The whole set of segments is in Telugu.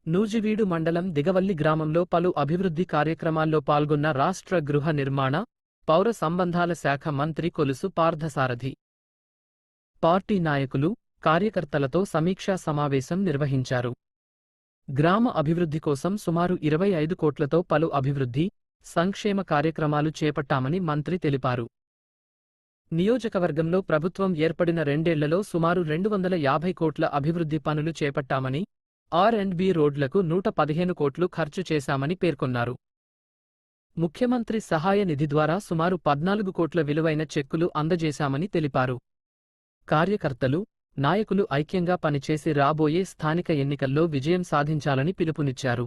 నూజివీడు మండలం దిగవల్లి గ్రామంలో పలు అభివృద్ధి కార్యక్రమాల్లో పాల్గొన్న రాష్ట్ర గృహ నిర్మాణ, పౌర సంబంధాల శాఖ మంత్రి కొలుసు పార్థసారథి. పార్టీ నాయకులు, కార్యకర్తలతో సమీక్షా సమావేశం నిర్వహించారు. గ్రామ అభివృద్ధి కోసం సుమారు 25 కోట్లతో పలు అభివృద్ధి, సంక్షేమ కార్యక్రమాలు చేపట్టామని మంత్రి తెలిపారు. నియోజకవర్గంలో ప్రభుత్వం ఏర్పడిన రెండేళ్లలో సుమారు 250 కోట్ల అభివృద్ధి పనులు చేపట్టామని, R&B రోడ్లకు 115 కోట్లు ఖర్చు చేశామని పేర్కొన్నారు. ముఖ్యమంత్రి సహాయ నిధి ద్వారా సుమారు 14 కోట్ల విలువైన చెక్కులు అందజేశామని తెలిపారు. కార్యకర్తలు, నాయకులు ఐక్యంగా పనిచేసి రాబోయే స్థానిక ఎన్నికల్లో విజయం సాధించాలని పిలుపునిచ్చారు.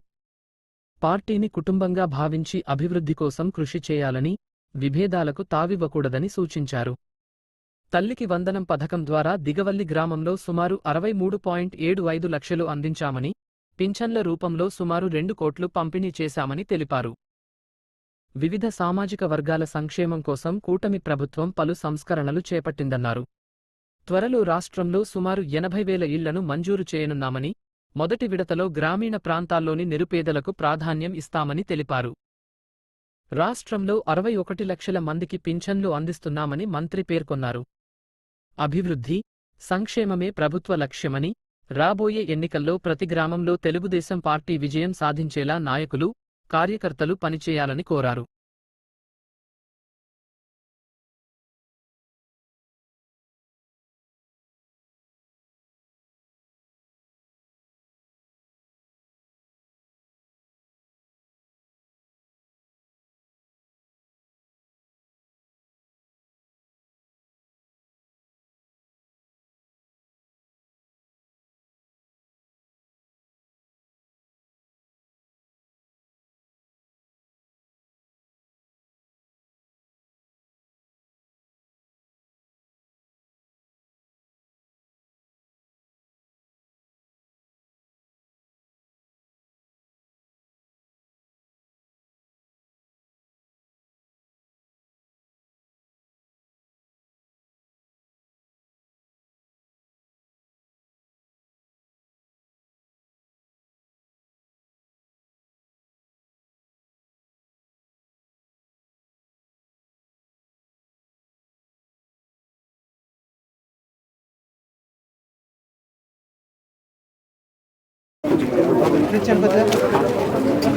పార్టీని కుటుంబంగా భావించి అభివృద్ధి కోసం కృషి చేయాలని, విభేదాలకు తావివ్వకూడదని సూచించారు. తల్లికి వందనం పథకం ద్వారా దిగవల్లి గ్రామంలో సుమారు 63.75 లక్షలు అందించామని, పింఛన్ల రూపంలో సుమారు 2 కోట్లు పంపిణీ చేశామని తెలిపారు. వివిధ సామాజిక వర్గాల సంక్షేమం కోసం కూటమి ప్రభుత్వం పలు సంస్కరణలు చేపట్టిందన్నారు. త్వరలో రాష్ట్రంలో సుమారు 80,000 ఇళ్లను మంజూరు చేయనున్నామని, మొదటి విడతలో గ్రామీణ ప్రాంతాల్లోని నిరుపేదలకు ప్రాధాన్యం ఇస్తామని తెలిపారు. రాష్ట్రంలో 61 లక్షల మందికి పింఛన్లు అందిస్తున్నామని మంత్రి పేర్కొన్నారు. అభివృద్ధి, సంక్షేమమే ప్రభుత్వ లక్ష్యమని, రాబోయే ఎన్నికల్లో ప్రతి గ్రామంలో తెలుగుదేశం పార్టీ విజయం సాధించేలా నాయకులు, కార్యకర్తలు పనిచేయాలని కోరారు.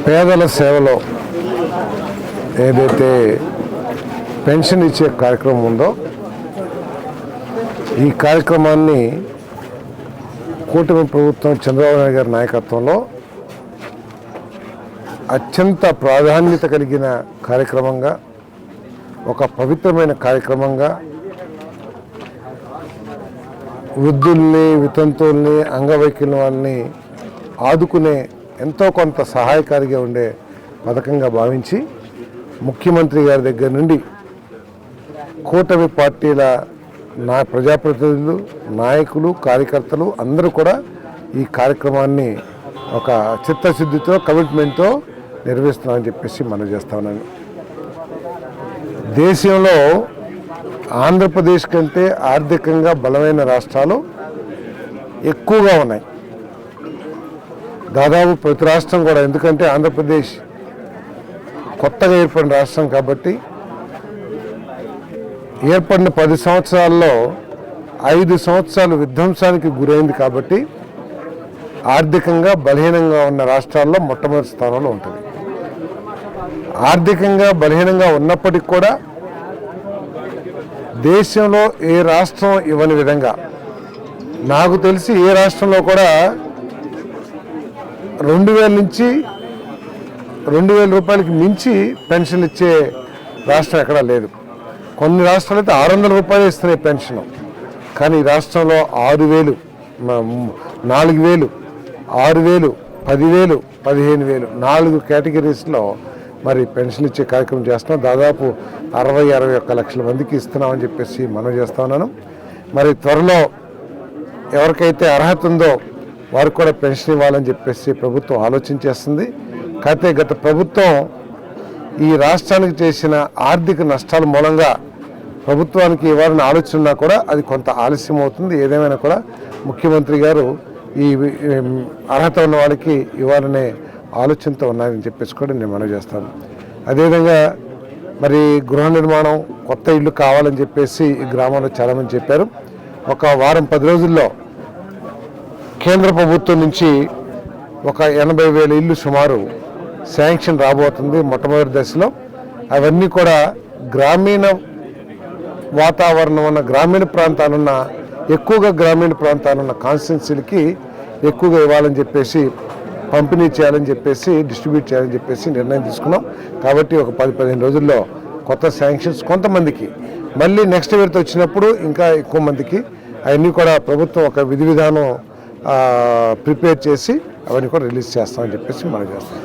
పేదల సేవలో ఏదైతే పెన్షన్ ఇచ్చే కార్యక్రమం ఉందో ఈ కార్యక్రమాన్ని కూటమి ప్రభుత్వం చంద్రబాబు నాయుడు గారి నాయకత్వంలో అత్యంత ప్రాధాన్యత కలిగిన కార్యక్రమంగా, ఒక పవిత్రమైన కార్యక్రమంగా వృద్ధుల్ని, వితంతుల్ని, అంగవైకల్యం వాళ్ళని ఆదుకునే ఎంతో కొంత సహాయకారిగా ఉండే పథకంగా భావించి ముఖ్యమంత్రి గారి దగ్గర నుండి కూటమి పార్టీల ప్రజాప్రతినిధులు, నాయకులు, కార్యకర్తలు అందరూ కూడా ఈ కార్యక్రమాన్ని ఒక చిత్తశుద్ధితో, కమిట్మెంట్తో నిర్వహిస్తున్నామని చెప్పేసి మనం చేస్తా ఉన్నాను. దేశంలో ఆంధ్రప్రదేశ్ కంటే ఆర్థికంగా బలమైన రాష్ట్రాలు ఎక్కువగా ఉన్నాయి. దాదాపు ప్రతి రాష్ట్రం కూడా, ఎందుకంటే ఆంధ్రప్రదేశ్ కొత్తగా ఏర్పడిన రాష్ట్రం కాబట్టి ఏర్పడిన 10 సంవత్సరాల్లో 5 సంవత్సరాలు విధ్వంసానికి గురైంది కాబట్టి ఆర్థికంగా బలహీనంగా ఉన్న రాష్ట్రాల్లో మొట్టమొదటి స్థానంలో ఉంటుంది. ఆర్థికంగా బలహీనంగా ఉన్నప్పటికీ కూడా దేశంలో ఏ రాష్ట్రం ఇవ్వని విధంగా, నాకు తెలిసి ఏ రాష్ట్రంలో కూడా 2,000 నుంచి 2,000 రూపాయలకి మించి పెన్షన్ ఇచ్చే రాష్ట్రం ఎక్కడా లేదు. కొన్ని రాష్ట్రాలు అయితే 600 రూపాయలు ఇస్తున్నాయి పెన్షన్. కానీ ఈ రాష్ట్రంలో 6,000, 4,000, 6,000, 10,000, 15,000 4 కేటగిరీస్లో మరి పెన్షన్ ఇచ్చే కార్యక్రమం చేస్తున్నాం. దాదాపు 60-61 లక్షల మందికి ఇస్తున్నామని చెప్పేసి మనం చేస్తా ఉన్నాను. మరి త్వరలో ఎవరికైతే అర్హత ఉందో వారికి కూడా పెన్షన్ ఇవ్వాలని చెప్పేసి ప్రభుత్వం ఆలోచించేస్తుంది. కాకపోతే గత ప్రభుత్వం ఈ రాష్ట్రానికి చేసిన ఆర్థిక నష్టాల మూలంగా ప్రభుత్వానికి ఇవ్వాలని ఆలోచన కూడా అది కొంత ఆలస్యం అవుతుంది. ఏదేమైనా కూడా ముఖ్యమంత్రి గారు ఈ అర్హత ఉన్న వాళ్ళకి ఇవ్వాలనే ఆలోచనతో ఉన్నాయని చెప్పేసి కూడా నేను మనవి చేస్తాను. అదేవిధంగా మరి గృహ నిర్మాణం కొత్త ఇల్లు కావాలని చెప్పేసి ఈ గ్రామంలో చాలామంది చెప్పారు. ఒక వారం 10 రోజుల్లో కేంద్ర ప్రభుత్వం నుంచి ఒక 80,000 ఇల్లు సుమారు శాంక్షన్ రాబోతుంది మొట్టమొదటి దశలో. అవన్నీ కూడా గ్రామీణ వాతావరణం ఉన్న గ్రామీణ ప్రాంతాలున్న ఎక్కువగా గ్రామీణ ప్రాంతాలున్న కాన్స్టిట్యున్సీలకి ఎక్కువగా ఇవ్వాలని చెప్పేసి, పంపిణీ చేయాలని చెప్పేసి, డిస్ట్రిబ్యూట్ చేయాలని చెప్పేసి నిర్ణయం తీసుకున్నాం. కాబట్టి ఒక 10-15 రోజుల్లో కొత్త శాంక్షన్స్ కొంతమందికి, మళ్ళీ నెక్స్ట్ విడత వచ్చినప్పుడు ఇంకా ఎక్కువ మందికి అవన్నీ కూడా ప్రభుత్వం ఒక విధి విధానం ప్రిపేర్ చేసి అవన్నీ కూడా రిలీజ్ చేస్తామని చెప్పేసి మనం చేస్తాం.